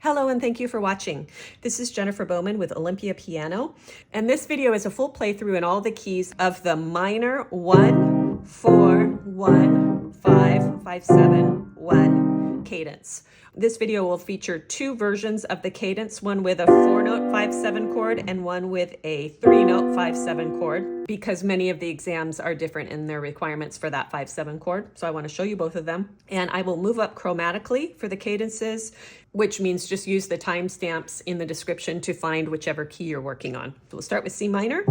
Hello and thank you for watching. This is Jennifer Bowman with Olympia Piano, and this video is a full playthrough in all the keys of the minor 1, 4, 1, 5, 5, 7, 1 cadence. This video will feature two versions of the cadence, one with a 4-note 5-7 chord and one with a 3-note 5-7 chord, because many of the exams are different in their requirements for that 5-7 chord. So I want to show you both of them. And I will move up chromatically for the cadences, which means just use the timestamps in the description to find whichever key you're working on. So we'll start with C minor.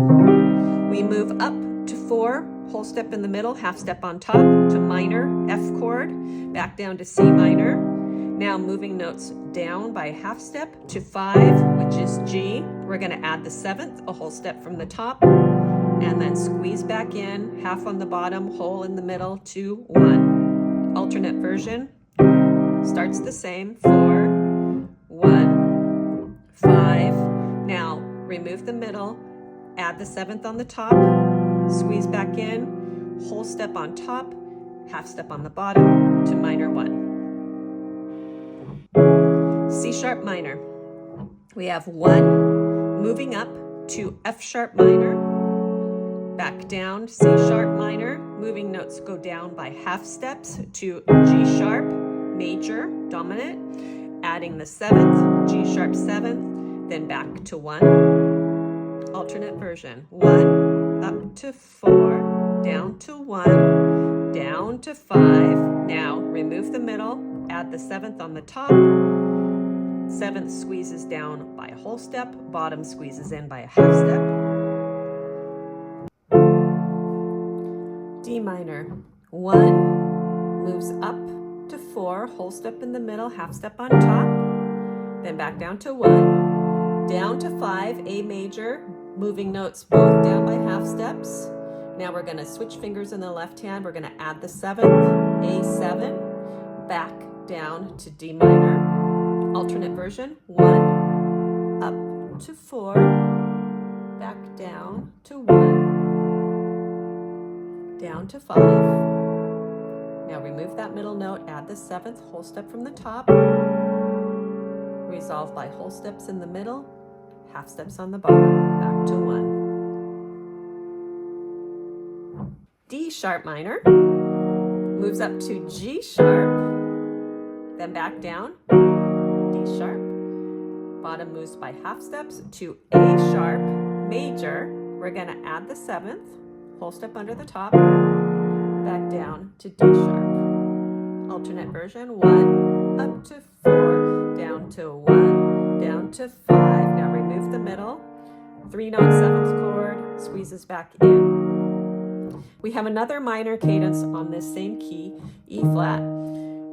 We move up to 4, whole step in the middle, half step on top, to minor, F chord, back down to C minor. Now moving notes down by a half step to 5, which is G. We're going to add the 7th, a whole step from the top, and then squeeze back in, half on the bottom, whole in the middle to 1. Alternate version starts the same, 4, 1, 5. Now remove the middle, add the 7th on the top, squeeze back in, whole step on top, half step on the bottom to minor 1. C sharp minor. We have 1, moving up to F sharp minor, back down, C sharp minor, moving notes go down by half steps to G sharp, major, dominant, adding the 7th, G sharp 7th, then back to 1. Alternate version, 1, up to 4, down to 1, down to 5. Now remove the middle, add the 7th on the top, 7th squeezes down by a whole step, bottom squeezes in by a half step. D minor, 1, moves up to 4, whole step in the middle, half step on top, then back down to 1, down to 5, A major, moving notes both down by half steps. Now we're going to switch fingers in the left hand, we're going to add the 7th, A7, back down to D minor. Alternate version, 1, up to 4, back down to 1, down to 5. Now remove that middle note, add the 7th, whole step from the top, resolve by whole steps in the middle, half steps on the bottom, back to 1. D sharp minor, moves up to G sharp, then back down, D sharp, bottom moves by half steps to A sharp, major. We're going to add the 7th, whole step under the top, back down to D sharp. Alternate version, 1, up to 4, down to 1, down to 5. Now remove the middle, 3-note 7th chord, squeezes back in. We have another minor cadence on this same key, E flat,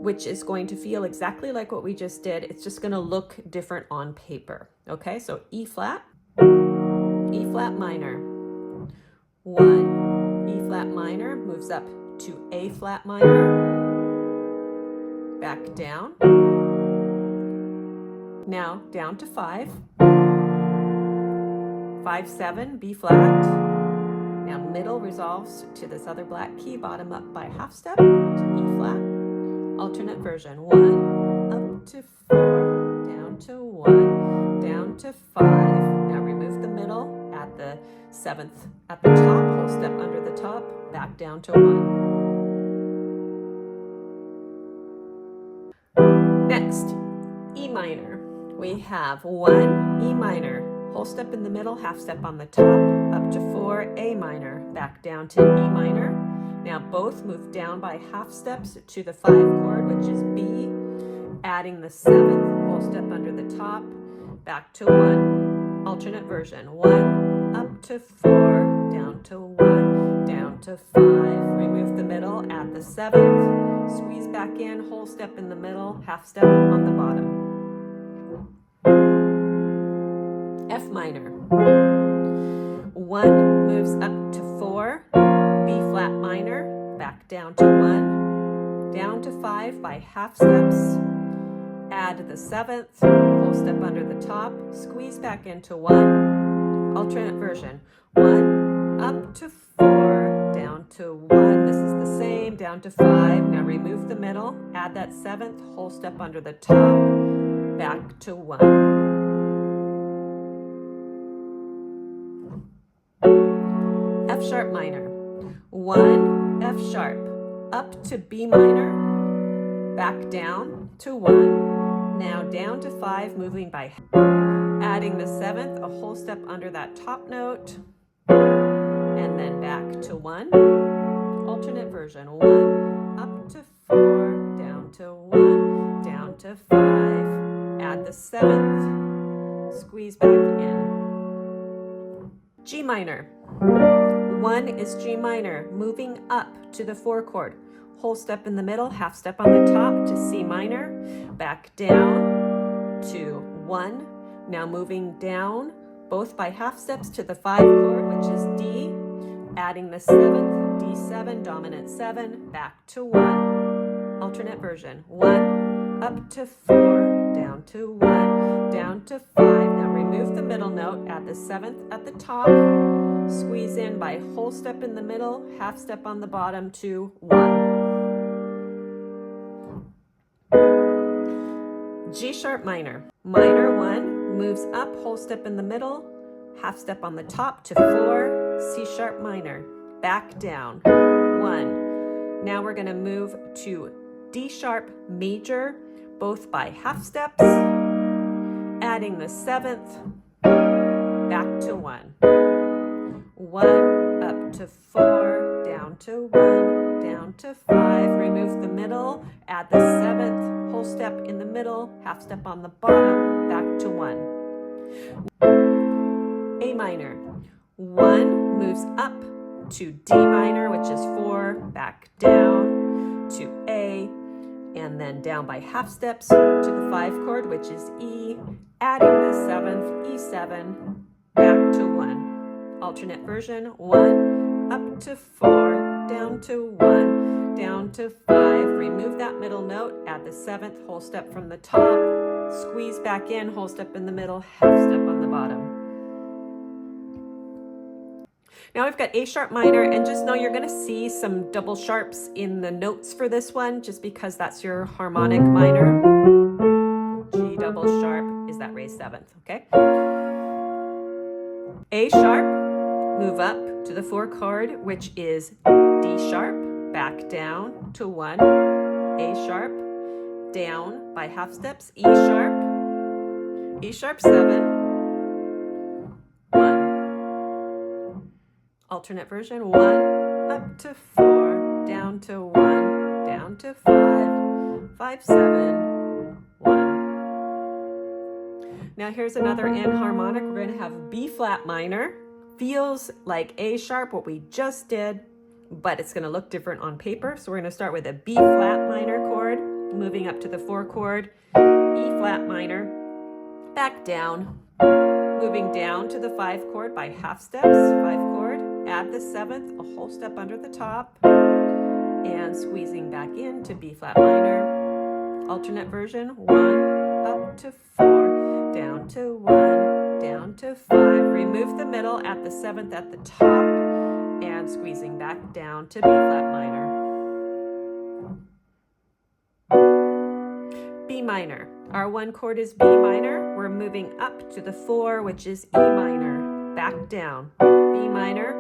which is going to feel exactly like what we just did. It's just going to look different on paper. Okay, so E flat minor, 1, E flat minor, moves up to A flat minor, back down, now down to 5, 5, 7, B flat, now middle resolves to this other black key, bottom up by half step to E flat. Alternate version, 1, up to 4, down to 1, down to 5. Now remove the middle, add the 7th at the top, whole step under the top, back down to 1. Next, E minor. We have 1, E minor, whole step in the middle, half step on the top, up to 4, A minor, back down to E minor. Now both move down by half steps to the 5 chord, which is B, adding the 7th, whole step under the top, back to 1. Alternate version, 1, up to 4, down to 1, down to 5. Remove the middle, add the 7th, squeeze back in, whole step in the middle, half step on the bottom. F minor, 1 moves up to 4, B flat minor, back down to 1, down to 5 by half steps, add the 7th, whole step under the top, squeeze back into 1. Alternate version, 1, up to 4, down to 1. This is the same, down to 5. Now remove the middle, add that 7th, whole step under the top, back to 1. F sharp minor, 1, F sharp, up to B minor, back down to 1, now down to 5, moving by adding the 7th, a whole step under that top note, and then back to 1. Alternate version, 1, up to 4, down to 1, down to 5, add the 7th, squeeze back in. G minor, 1 is G minor, moving up to the 4 chord. Whole step in the middle, half step on the top to C minor, back down to 1. Now moving down, both by half steps to the 5 chord, which is D, adding the 7th, D7, dominant 7, back to 1. Alternate version, 1, up to 4, down to 1, down to 5. Now remove the middle note, add the 7th at the top, squeeze in by whole step in the middle, half step on the bottom to 1. G sharp minor, minor 1, moves up, whole step in the middle, half step on the top to 4, C sharp minor, back down, 1. Now we're going to move to D sharp major, both by half steps, adding the 7th, back to 1. 1, up to 4, down to 1, down to 5, remove the middle, add the 7th, whole step in the middle, half step on the bottom, back to 1. A minor, 1 moves up to D minor, which is 4, back down to A, and then down by half steps to the 5 chord, which is E, adding the 7th, E7, back to 1. Alternate version, 1, up to 4, down to 1, down to 5, remove that middle note, add the 7th, whole step from the top, squeeze back in, whole step in the middle, half step on the bottom. Now we've got A sharp minor, and just know you're going to see some double sharps in the notes for this one, just because that's your harmonic minor. G double sharp is that raised 7th, okay? A sharp, move up to the 4 chord, which is D sharp, back down to 1, A sharp, down by half steps, E sharp 7, 1. Alternate version, 1, up to 4, down to 1, down to 5, 5, 7, 1. Now here's another in harmonic. We're going to have B flat minor. Feels like A sharp, what we just did, but it's going to look different on paper. So we're going to start with a B flat minor chord, moving up to the 4 chord, E flat minor, back down, moving down to the 5 chord by half steps, 5 chord, add the 7th, a whole step under the top, and squeezing back into B flat minor. Alternate version, 1, up to 4, down to 1, down to 5, remove the middle, add the 7th at the top, and squeezing back down to B flat minor. B minor, our 1 chord is B minor, we're moving up to the 4, which is E minor, back down, B minor,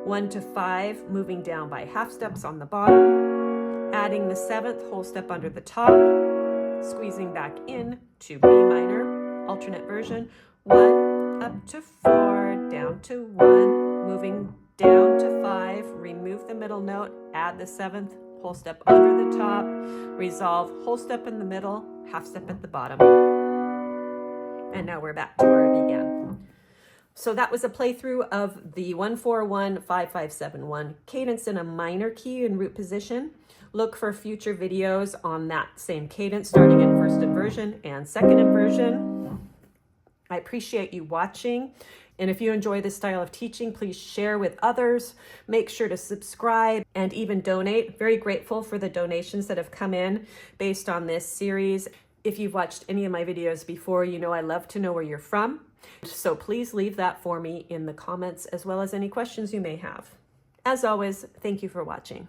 1 to 5, moving down by half steps on the bottom, adding the 7th, whole step under the top, squeezing back in to B minor. Alternate version, 1, up to 4, down to 1, moving down to 5, remove the middle note, add the 7th, whole step under the top, resolve, whole step in the middle, half step at the bottom. And now we're back to where we began. So that was a playthrough of the 1-4-1-5-5-7-1 cadence in a minor key in root position. Look for future videos on that same cadence, starting in first inversion and second inversion. I appreciate you watching. And if you enjoy this style of teaching, please share with others. Make sure to subscribe and even donate. Very grateful for the donations that have come in based on this series. If you've watched any of my videos before, you know I love to know where you're from. So please leave that for me in the comments, as well as any questions you may have. As always, thank you for watching.